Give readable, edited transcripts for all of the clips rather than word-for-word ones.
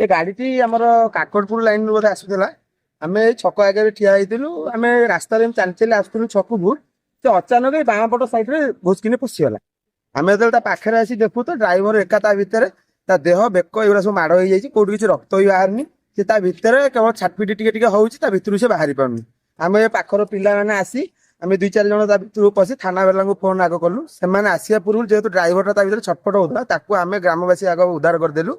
ଏ ଗାଡ଼ିଟି ଆମର କାକଟପୁର ଲାଇନରୁ ବୋଧେ ଆସୁଥିଲା। ଆମେ ଛକ ଆଗରେ ଠିଆ ହେଇଥିଲୁ। ଆମେ ରାସ୍ତାରେ ଚାଲି ଚାଲି ଆସୁଥିଲୁ ଛକକୁ। ସେ ଅଚାନକ ଏଇ ବାଁ ପଟ ସାଇଡରେ ଭୁସ୍କିନି ପଶିଗଲା। ଆମେ ଯେତେବେଳେ ତା ପାଖରେ ଆସି ଦେଖୁ ତ ଡ୍ରାଇଭର ଏକା ତା ଭିତରେ, ତା ଦେହ ବେକ ଏଗୁଡ଼ା ସବୁ ମାଡ଼ ହେଇଯାଇଛି, କୋଉଠି କିଛି ରକ୍ତ ବି ବାହାରିନି। ସେ ତା ଭିତରେ କେବଳ ଛାଟପିଟି ଟିକେ ଟିକେ ହଉଛି, ତା ଭିତରୁ ସେ ବାହାରି ପାରୁନି। ଆମେ ଏ ପାଖର ପିଲାମାନେ ଆସି ଆମେ 2-4 ଜଣ ତା ଭିତରକୁ ପଶି ଥାନା ବାଲାଙ୍କୁ ଫୋନ ଆଗ କଲୁ। ସେମାନେ ଆସିବା ପୂର୍ବରୁ ଯେହେତୁ ଡ୍ରାଇଭରଟା ତା ଭିତରେ ଛଟପଟ ହଉଥିଲା, ତାକୁ ଆମେ ଗ୍ରାମବାସୀ ଆଗ ଉଦ୍ଧାର କରିଦେଲୁ।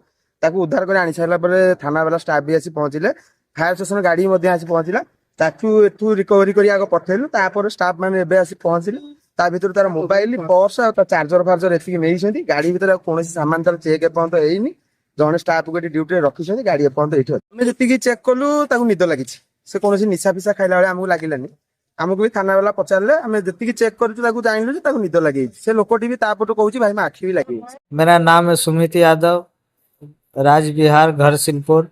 ତାକୁ ଉଦ୍ଧାର କରି ଆଣି ସାରିଲା ପରେ ଥାନା ବାଲା ଷ୍ଟାଫ୍ ବି ଆସି ପହଞ୍ଚିଲେ। ଫାୟାର ଷ୍ଟେସନ ଗାଡ଼ି ମଧ୍ୟ ଆସି ପହଞ୍ଚିଲା। ତାକୁ ଏଠୁ ରିକଭରି କରି ଆଗ ପଠେଇଲୁ। ତାପରେ ଷ୍ଟାଫ୍ ମାନେ ଏବେ ଆସି ପହଞ୍ଚିଲେ। ତା ଭିତରୁ ତାର ମୋବାଇଲ, ପର୍ସ ଆଉ ତା ଚାର୍ଜର ଫାର୍ଜର ଏତିକି ନେଇଛନ୍ତି। ଗାଡ଼ି ଭିତରେ ଆଉ କୌଣସି ସାମାନ ତାର ଚେକ୍ ଏପର୍ଯ୍ୟନ୍ତ ହେଇନି। ଜଣେ ଷ୍ଟାଫକୁ ଏଠି ଡ୍ୟୁଟିରେ ରଖିଛନ୍ତି। ଗାଡ଼ି ଏପର୍ଯ୍ୟନ୍ତ ଏଇଠି ଅଛି। ଆମେ ଯେତିକି ଚେକ୍ କଲୁ ତାକୁ ନିଦ ଲାଗିଛି। ସେ କୌଣସି ନିଶା ଫିସା ଖାଇଲା ଭଳିଆ ଆମକୁ ଲାଗିଲାନି। ଆମକୁ ବି ଥାନା ବାଲା पचारे आम जी चेक कर जानलु निद लगे से लोकटी भी तापटू कहूँ भाई मैं आखि भी लगे। मेरा नाम है सुमित यादव, राज विहार, घर सिलपुर।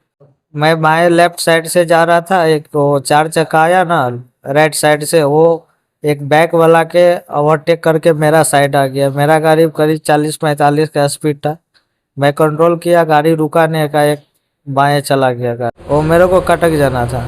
मैं बाएं लेफ्ट साइड से जा रहा था, एक तो 4 चक्का आया ना राइट साइड से, वो एक बैक वाला के ओवरटेक करके मेरा साइड आ गया। मेरा गाड़ी करीब 40-45 का स्पीड था। मैं कंट्रोल किया, गाड़ी रुका नहीं, का एक बाएं चला गया गाड़ी। वो मेरे को कटक जाना था।